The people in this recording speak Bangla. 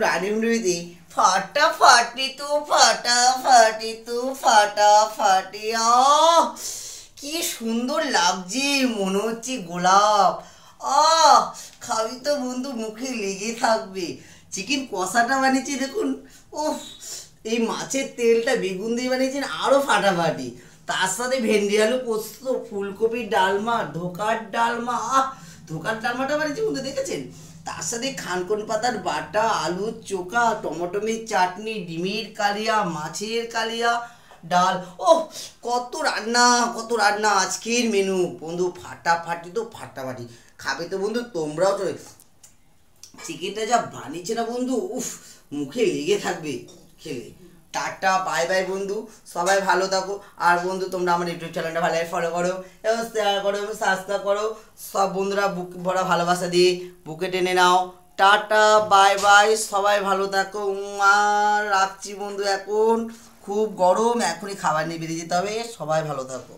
রানিমৃদি ফাটাফাটি তু ফাটাফাটি তু ফাটাফাটি কি সুন্দর লাগছে, মনে হচ্ছে গোলাপ। খাবি তো বন্ধু, মুখে লেগে থাকবে। চিকেন কষাটা বানিয়েছি দেখুন, ওহ, এই মাছের তেলটা বেগুন দিয়ে বানিয়েছেন আরো ফাটাফাটি। তার সাথে ভেন্ডি আলু পোস্ত, ফুলকপির ডালমা, ধোকার ডালমা। ধোকার ডালমাটা বানিয়েছি বন্ধু, দেখেছেন? তার সাথে খানকন পাতার বাটা, আলুর চোখা, টমেটোমের চাটনি, ডিমের কালিয়া, মাছের কালিয়া, ডাল। ওহ, কত রান্না কত রান্না আজকের মেনু বন্ধু। ফাটাফাটি তো ফাটাফাটি। খাবে তো বন্ধু তোমরাও তো। চিকেনটা যা বানিয়েছে না বন্ধু, উফ, মুখে লেগে থাকবে খেলে। টাটা, বাই বাই বন্ধু, সবাই ভালো থাকো। আর বন্ধু তোমরা আমার ইউটিউব চ্যানেলটা ভালো ফলো করো এবং শেয়ার করো এবং সাবস্ক্রাইব করো। সব বন্ধুরা বুক ভরা ভালোবাসা দিয়ে বুকে টেনে নাও। টাটা, বাই বাই, সবাই ভালো থাকো। রাখছি বন্ধু, এখন খুব গরম, এখনই খাবার নিয়ে বেরিয়ে যেতে হবে। সবাই ভালো থাকো।